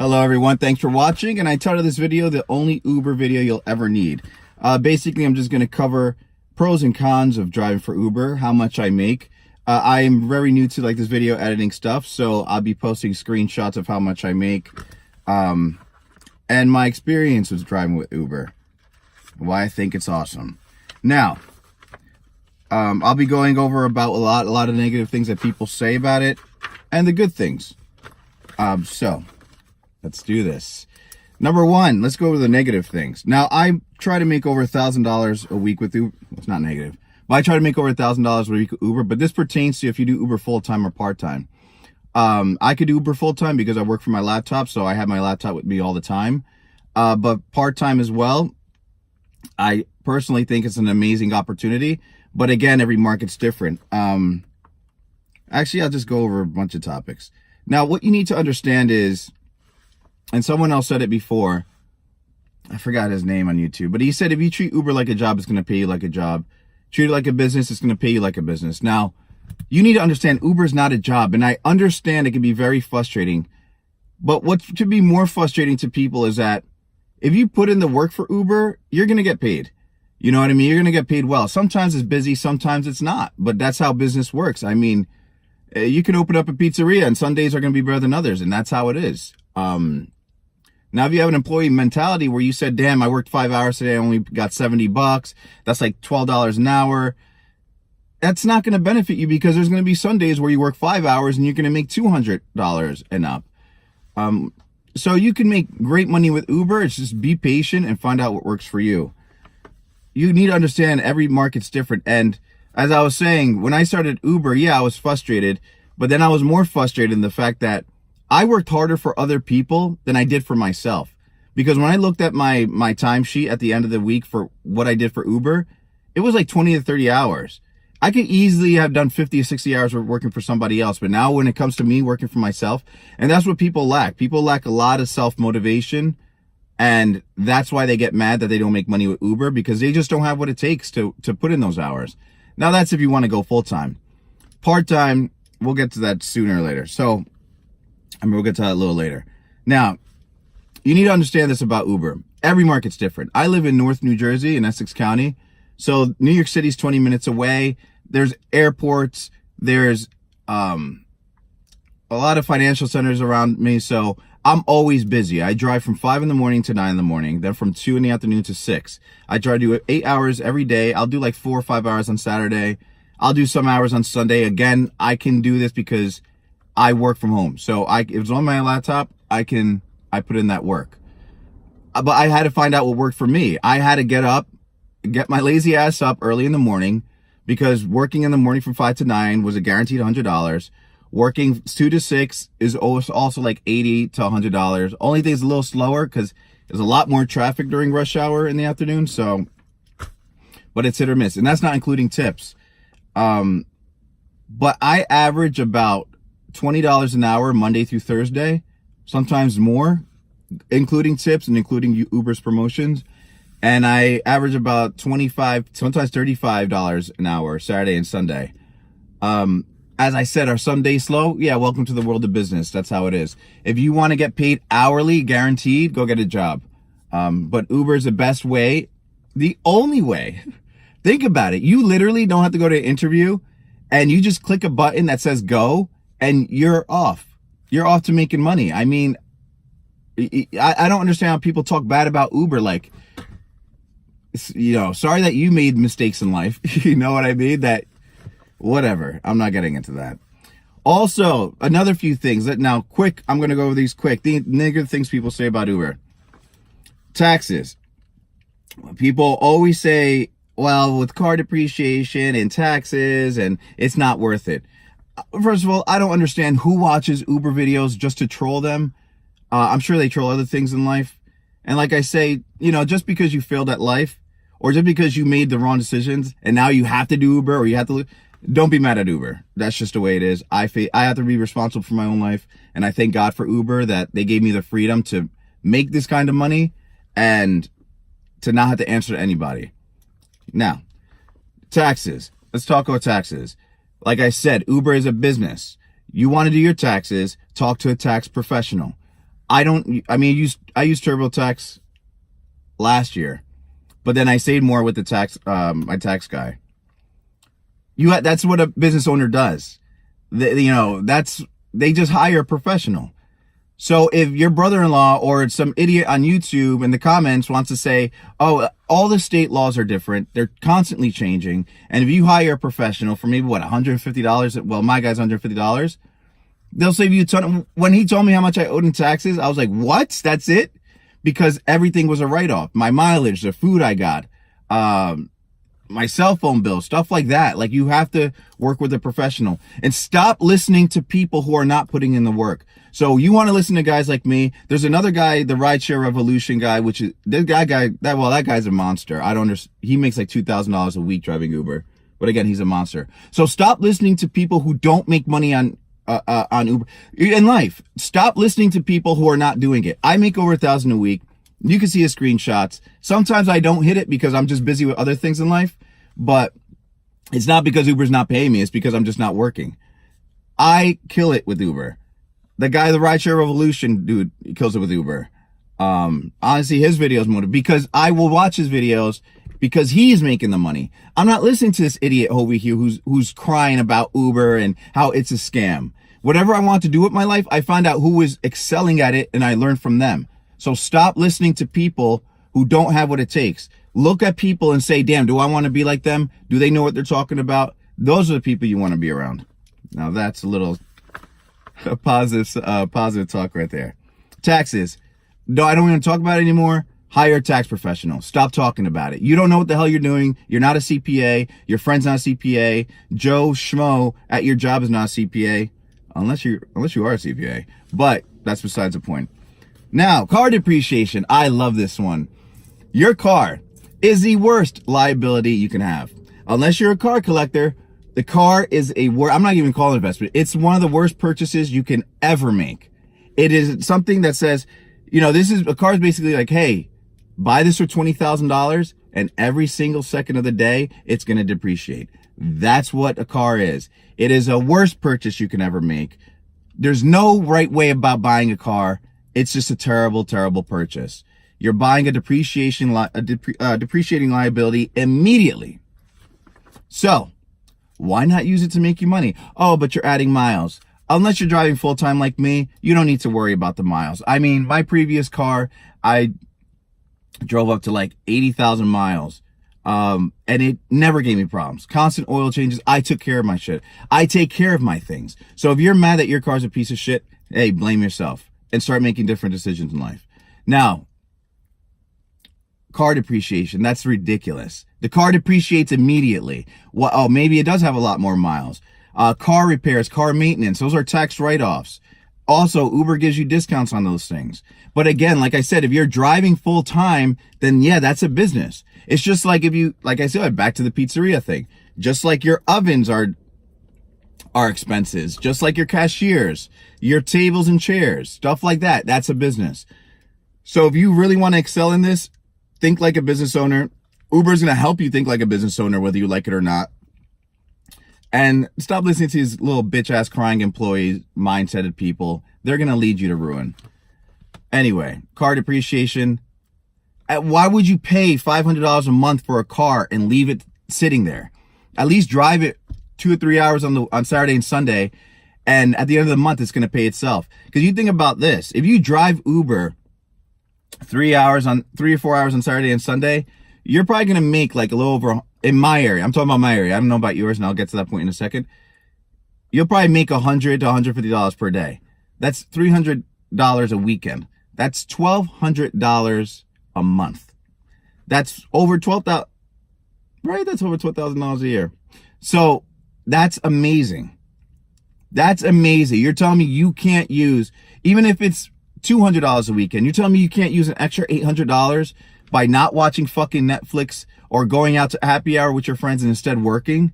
Hello everyone, thanks for watching, and I titled this video the only Uber video you'll ever need. Basically, I'm just going to cover pros and cons of driving for Uber, how much I make. I am very new to this video editing stuff, so I'll be posting screenshots of how much I make, and my experience with driving with Uber, why I think it's awesome. Now, I'll be going over about a lot of negative things that people say about it, and the good things. So let's do this. Number one, let's go over the negative things. Now, I try to make over $1,000 a week with Uber. It's not negative, but I try to make over $1,000 a week with Uber. But this pertains to if you do Uber full-time or part-time. I could do Uber full-time because I work from my laptop, so I have my laptop with me all the time. But part-time as well, I personally think it's an amazing opportunity. But again, every market's different. Actually, I'll just go over a bunch of topics. Now, what you need to understand is, and someone else said it before, I forgot his name on YouTube, but he said if you treat Uber like a job, it's going to pay you like a job. Treat it like a business, it's going to pay you like a business. Now, you need to understand Uber is not a job, and I understand it can be very frustrating. But what should be more frustrating to people is that if you put in the work for Uber, you're going to get paid. You know what I mean? You're going to get paid well. Sometimes it's busy, sometimes it's not, but that's how business works. I mean, you can open up a pizzeria and Sundays are going to be better than others, and that's how it is. Now, if you have an employee mentality where you said, damn, I worked 5 hours today, I only got $70, that's like $12 an hour. That's not going to benefit you because there's going to be Sundays where you work 5 hours and you're going to make $200 and up. So you can make great money with Uber. It's just be patient and find out what works for you. You need to understand every market's different. And as I was saying, when I started Uber, yeah, I was frustrated, but then I was more frustrated in the fact that I worked harder for other people than I did for myself. Because when I looked at my timesheet at the end of the week for what I did for Uber, it was like 20 to 30 hours. I could easily have done 50 or 60 hours working for somebody else. But now when it comes to me working for myself, and that's what people lack. People lack a lot of self-motivation. And that's why they get mad that they don't make money with Uber, because they just don't have what it takes to put in those hours. Now, that's if you want to go full-time. Part-time, we'll get to that sooner or later. So, we'll get to that a little later. Now, you need to understand this about Uber. Every market's different. I live in North New Jersey in Essex County. So New York City's 20 minutes away. There's airports. There's a lot of financial centers around me. So I'm always busy. I drive from 5 in the morning to 9 in the morning. Then from 2 in the afternoon to 6. I try to do 8 hours every day. I'll do like 4 or 5 hours on Saturday. I'll do some hours on Sunday. Again, I can do this because I work from home. So if it's on my laptop, I put in that work. But I had to find out what worked for me. I had to get my lazy ass up early in the morning, because working in the morning from 5 to 9 was a guaranteed $100. Working 2 to 6 is also like $80 to $100. Only thing is a little slower because there's a lot more traffic during rush hour in the afternoon. So, but it's hit or miss. And that's not including tips. But I average about $20 an hour Monday through Thursday, sometimes more, including tips and including Uber's promotions. And I average about $25, sometimes $35 an hour Saturday and Sunday. As I said, are some days slow? Yeah, welcome to the world of business. That's how it is. If you want to get paid hourly, guaranteed, go get a job. But Uber is the best way, the only way. Think about it. You literally don't have to go to an interview, and you just click a button that says go, and you're off. You're off to making money. I mean, I don't understand how people talk bad about Uber. Like, you know, sorry that you made mistakes in life. You know what I mean? That, whatever. I'm not getting into that. Also, another few things that now quick, I'm going to go over these quick. The negative things people say about Uber. Taxes. People always say, well, with car depreciation and taxes, and it's not worth it. First of all, I don't understand who watches Uber videos just to troll them. I'm sure they troll other things in life. And like I say, you know, just because you failed at life, or just because you made the wrong decisions and now you have to do Uber, or you have to, don't be mad at Uber. That's just the way it is. I have to be responsible for my own life. And I thank God for Uber that they gave me the freedom to make this kind of money and to not have to answer to anybody. Now, taxes. Let's talk about taxes. Like I said, Uber is a business. You want to do your taxes, talk to a tax professional. I used TurboTax last year, but then I saved more with the tax, my tax guy. That's what a business owner does. They just hire a professional. So if your brother-in-law or some idiot on YouTube in the comments wants to say, oh, all the state laws are different, they're constantly changing, and if you hire a professional for maybe, what, $150, well, my guy's $150, they'll save you a ton. When he told me how much I owed in taxes, I was like, what? That's it? Because everything was a write-off. My mileage, the food I got, my cell phone bill, stuff like that. Like, you have to work with a professional and stop listening to people who are not putting in the work. So you want to listen to guys like me. There's another guy, the Rideshare Revolution guy, which is that guy's a monster. I don't understand. He makes like $2,000 a week driving Uber. But again, he's a monster. So stop listening to people who don't make money on Uber in life. Stop listening to people who are not doing it. I make over $1,000 a week. You can see his screenshots. Sometimes I don't hit it because I'm just busy with other things in life, but it's not because Uber's not paying me. It's because I'm just not working. I kill it with Uber. The guy, the Rideshare Revolution dude, he kills it with Uber. Honestly, his videos more because I will watch his videos because he's making the money. I'm not listening to this idiot over here who's crying about Uber and how it's a scam. Whatever I want to do with my life, I find out who is excelling at it and I learn from them. So stop listening to people who don't have what it takes. Look at people and say, damn, do I want to be like them? Do they know what they're talking about? Those are the people you want to be around. Now that's a little positive talk right there. Taxes. No, I don't want to talk about it anymore. Hire a tax professional. Stop talking about it. You don't know what the hell you're doing. You're not a CPA. Your friend's not a CPA. Joe Schmo at your job is not a CPA. Unless you are a CPA. But that's besides the point. Now, car depreciation. I love this one. Your car is the worst liability you can have. Unless you're a car collector, the car is I'm not even calling it investment. It's one of the worst purchases you can ever make. It is something that says, a car is basically like, hey, buy this for $20,000 and every single second of the day, it's going to depreciate. That's what a car is. It is a worst purchase you can ever make. There's no right way about buying a car. It's just a terrible, terrible purchase. You're buying a depreciating liability immediately. So why not use it to make you money? Oh, but you're adding miles. Unless you're driving full time like me, you don't need to worry about the miles. I mean, my previous car, I drove up to like 80,000 miles. And it never gave me problems. Constant oil changes. I took care of my shit. I take care of my things. So if you're mad that your car's a piece of shit, hey, blame yourself and start making different decisions in life. Now, car depreciation, that's ridiculous. The car depreciates immediately. Well, oh, maybe it does have a lot more miles. Car repairs, car maintenance, those are tax write-offs. Also, Uber gives you discounts on those things. But again, like I said, if you're driving full time, then yeah, that's a business. It's just like like I said, back to the pizzeria thing. Just like your ovens are expenses, just like your cashiers, your tables and chairs, stuff like that. That's a business. So if you really want to excel in this, think like a business owner. Uber is going to help you think like a business owner, whether you like it or not. And stop listening to these little bitch ass crying employees, mindseted people. They're going to lead you to ruin. Anyway, car depreciation. Why would you pay $500 a month for a car and leave it sitting there? At least drive it 2 or 3 hours on Saturday and Sunday. And at the end of the month, it's going to pay itself. Because you think about this. If you drive Uber 3 or 4 hours on Saturday and Sunday, you're probably going to make like a little over, in my area, I'm talking about my area. I don't know about yours, and I'll get to that point in a second. You'll probably make $100 to $150 per day. That's $300 a weekend. That's $1,200 a month. That's over $12,000, right? That's over $12,000 a year. So that's amazing. That's amazing. You're telling me you can't use, even if it's $200 a weekend, you're telling me you can't use an extra $800 by not watching fucking Netflix or going out to happy hour with your friends and instead working?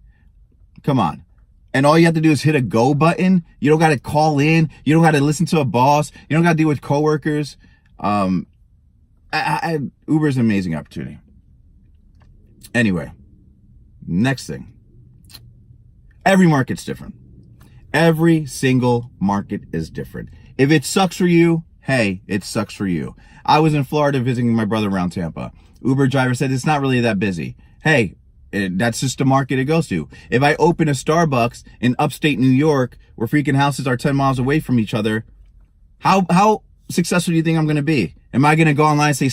Come on. And all you have to do is hit a go button. You don't got to call in. You don't got to listen to a boss. You don't got to deal with coworkers. Uber's an amazing opportunity. Anyway, next thing. Every market's different. Every single market is different. If it sucks for you, hey, it sucks for you. I was in Florida visiting my brother around Tampa. Uber driver said it's not really that busy. Hey, that's just the market it goes to. If I open a Starbucks in upstate New York where freaking houses are 10 miles away from each other, how successful do you think I'm going to be? Am I going to go online and say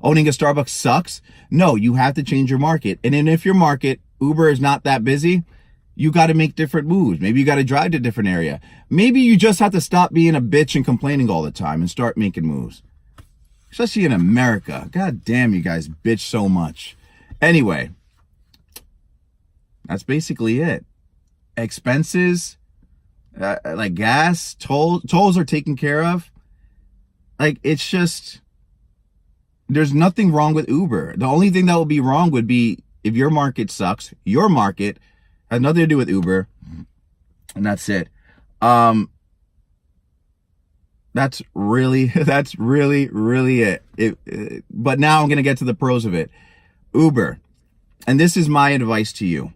owning a Starbucks sucks? No, you have to change your market. And then if your market, Uber, is not that busy, you got to make different moves. Maybe you got to drive to a different area. Maybe you just have to stop being a bitch and complaining all the time and start making moves. Especially in America. God damn, you guys bitch so much. Anyway, that's basically it. Expenses, like gas, tolls are taken care of. Like, it's just, there's nothing wrong with Uber. The only thing that would be wrong would be if your market sucks. Your market has nothing to do with Uber, and that's it. That's really it. But now I'm going to get to the pros of it. Uber. And this is my advice to you.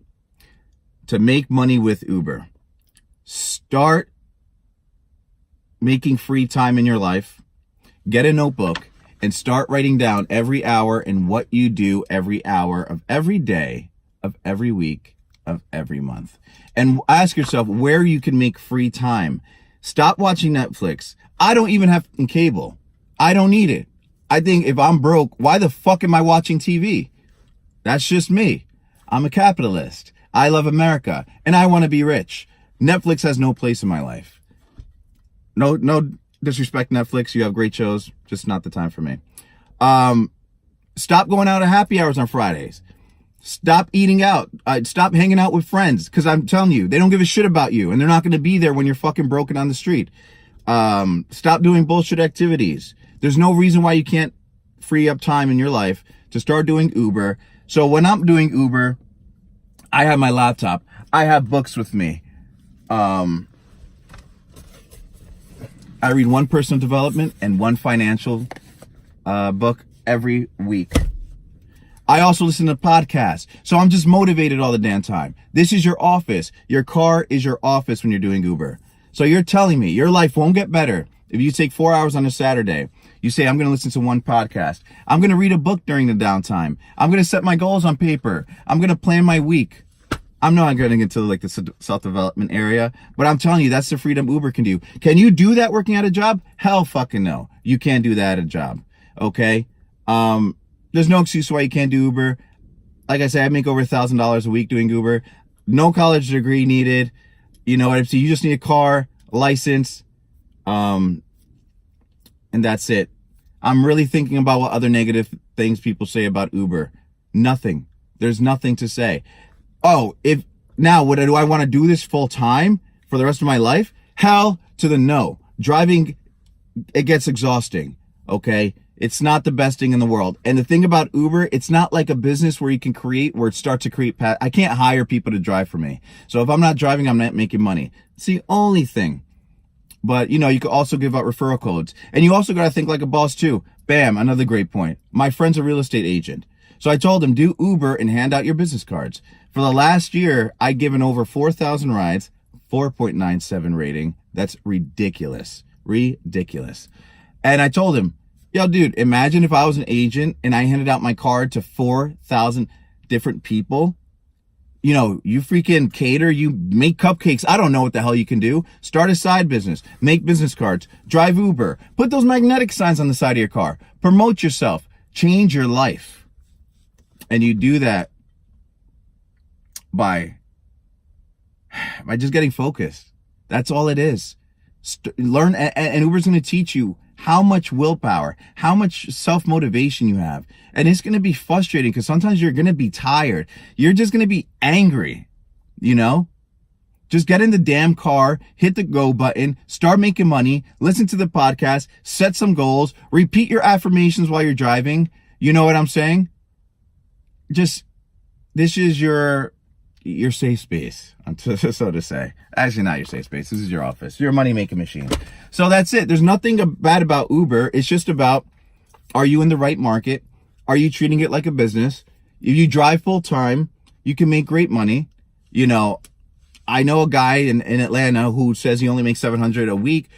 To make money with Uber, start making free time in your life. Get a notebook and start writing down every hour and what you do every hour of every day, of every week, of every month. And ask yourself where you can make free time. Stop watching Netflix. I don't even have cable. I don't need it. I think if I'm broke, why the fuck am I watching TV? That's just me. I'm a capitalist. I love America and I want to be rich. Netflix has no place in my life. No disrespect, Netflix. You have great shows. Just not the time for me. Stop going out at happy hours on Fridays. Stop eating out. Stop hanging out with friends. Because I'm telling you, they don't give a shit about you. And they're not going to be there when you're fucking broken on the street. Stop doing bullshit activities. There's no reason why you can't free up time in your life to start doing Uber. So when I'm doing Uber, I have my laptop. I have books with me. I read one personal development and one financial book every week. I also listen to podcasts. So I'm just motivated all the damn time. This is your office. Your car is your office when you're doing Uber. So you're telling me your life won't get better if you take 4 hours on a Saturday. You say, I'm going to listen to one podcast. I'm going to read a book during the downtime. I'm going to set my goals on paper. I'm going to plan my week. I'm not getting into like the self-development area, but I'm telling you, that's the freedom Uber can do. Can you do that working at a job? Hell fucking no. You can't do that at a job. Okay? There's no excuse why you can't do Uber. Like I said, I make over $1,000 a week doing Uber. No college degree needed. You know what I'm saying? You just need a car, a license, and that's it. I'm really thinking about what other negative things people say about Uber. Nothing. There's nothing to say. Oh, do I want to do this full time for the rest of my life? Hell to the no. Driving, it gets exhausting. Okay. It's not the best thing in the world. And the thing about Uber, it's not like a business where you can where it starts to create, I can't hire people to drive for me. So if I'm not driving, I'm not making money. It's the only thing. But, you could also give out referral codes. And you also got to think like a boss too. Bam, another great point. My friend's a real estate agent. So I told him, do Uber and hand out your business cards. For the last year, I've given over 4,000 rides, 4.97 rating. That's ridiculous. Ridiculous. And I told him, yo, dude, imagine if I was an agent and I handed out my card to 4,000 different people. You freaking cater, you make cupcakes. I don't know what the hell you can do. Start a side business, make business cards, drive Uber, put those magnetic signs on the side of your car, promote yourself, change your life. And you do that by just getting focused. That's all it is. Learn, and Uber's going to teach you how much willpower, how much self-motivation you have. And it's going to be frustrating because sometimes you're going to be tired. You're just going to be angry, Just get in the damn car, hit the go button, start making money, listen to the podcast, set some goals, repeat your affirmations while you're driving. You know what I'm saying? This is your safe space, so to say. Actually, not your safe space. This is your office. Your money-making machine. So that's it. There's nothing bad about Uber. It's just about, are you in the right market? Are you treating it like a business? If you drive full-time, you can make great money. I know a guy in Atlanta who says he only makes $700 a week.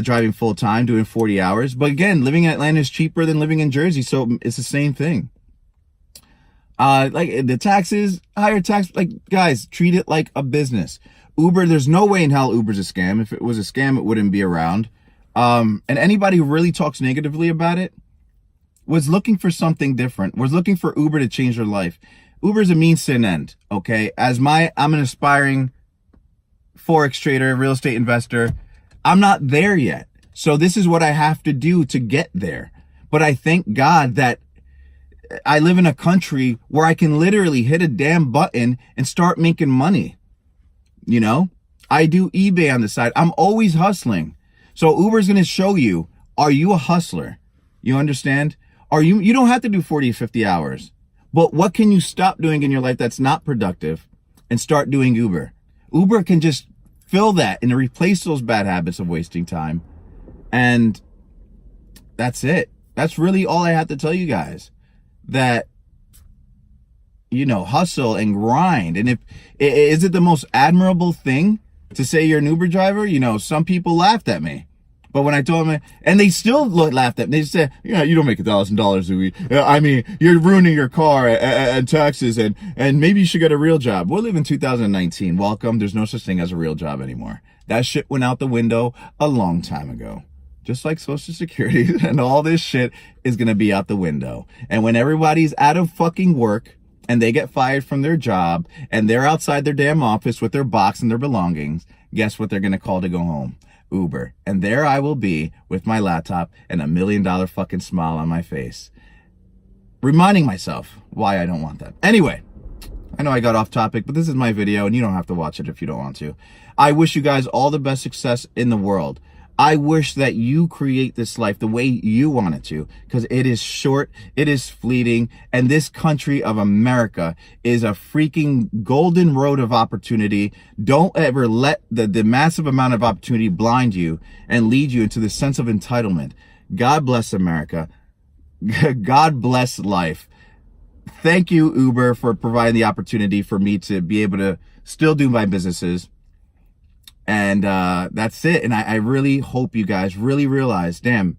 driving full time, doing 40 hours. But again, living in Atlanta is cheaper than living in Jersey, so it's the same thing. Like the taxes, higher tax, like guys, treat it like a business. Uber, there's no way in hell Uber's a scam. If it was a scam, it wouldn't be around. And anybody who really talks negatively about it was looking for something different, was looking for Uber to change their life. Uber's a means to an end, okay? I'm an aspiring Forex trader, real estate investor. I'm not there yet. So this is what I have to do to get there. But I thank God that I live in a country where I can literally hit a damn button and start making money. You know, I do eBay on the side. I'm always hustling. So Uber's going to show you, are you a hustler? You understand? You don't have to do 40, 50 hours, but what can you stop doing in your life that's not productive and start doing Uber? Uber can just fill that and replace those bad habits of wasting time. And that's it. That's really all I have to tell you guys. That, you know, hustle and grind. And is it the most admirable thing to say you're an Uber driver? You know, some people laughed at me. But when I told them, and they still laughed at me, they said, yeah, you don't make $1,000 a week. I mean, you're ruining your car and taxes, and maybe you should get a real job. We live in 2019. Welcome. There's no such thing as a real job anymore. That shit went out the window a long time ago. Just like Social Security and all this shit is going to be out the window. And when everybody's out of fucking work and they get fired from their job and they're outside their damn office with their box and their belongings, guess what they're going to call to go home? Uber. And there I will be with my laptop and $1 million fucking smile on my face, reminding myself why I don't want that. Anyway, I know I got off topic, but this is my video and you don't have to watch it if you don't want to. I wish you guys all the best success in the world. I wish that you create this life the way you want it to, because it is short, it is fleeting, and this country of America is a freaking golden road of opportunity. Don't ever let the massive amount of opportunity blind you and lead you into the sense of entitlement. God bless America. God bless life. Thank you, Uber, for providing the opportunity for me to be able to still do my businesses. And that's it. And I really hope you guys really realize, damn,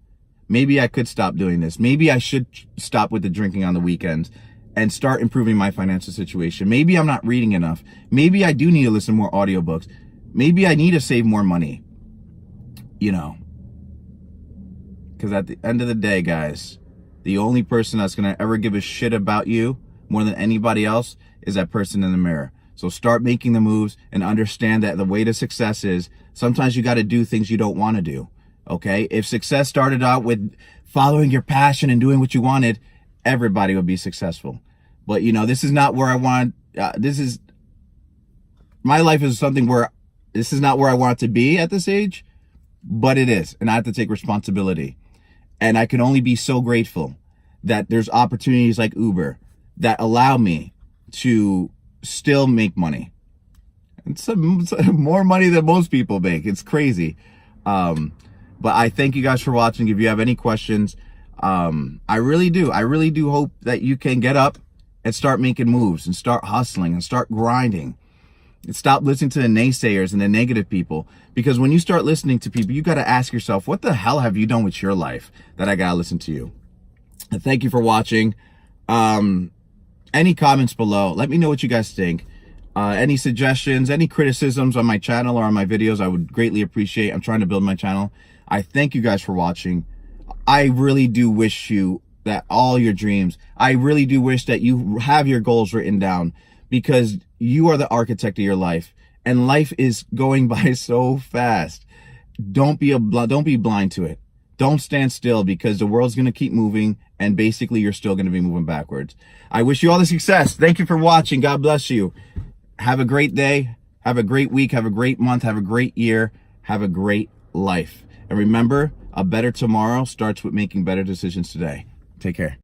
maybe I could stop doing this. Maybe I should stop with the drinking on the weekends and start improving my financial situation. Maybe I'm not reading enough. Maybe I do need to listen to more audiobooks. Maybe I need to save more money, you know, because at the end of the day, guys, the only person that's going to ever give a shit about you more than anybody else is that person in the mirror. So start making the moves and understand that the way to success is sometimes you got to do things you don't want to do. Okay. If success started out with following your passion and doing what you wanted, everybody would be successful. But you know, this is not where I want, my life is something where this is not where I want it to be at this age, but it is. And I have to take responsibility. And I can only be so grateful that there's opportunities like Uber that allow me to still make money. It's more money than most people make. It's crazy. But I thank you guys for watching. If you have any questions, I really do hope that you can get up and start making moves and start hustling and start grinding and stop listening to the naysayers and the negative people. Because when you start listening to people, you got to ask yourself, what the hell have you done with your life that I got to listen to you? And thank you for watching. Any comments below, let me know what you guys think. Any suggestions, any criticisms on my channel or on my videos, I would greatly appreciate. I'm trying to build my channel. I thank you guys for watching. I really do wish you that all your dreams, I really do wish that you have your goals written down, because you are the architect of your life and life is going by so fast. Don't be blind to it. Don't stand still, because the world's going to keep moving and basically you're still going to be moving backwards. I wish you all the success. Thank you for watching. God bless you. Have a great day. Have a great week. Have a great month. Have a great year. Have a great life. And remember, a better tomorrow starts with making better decisions today. Take care.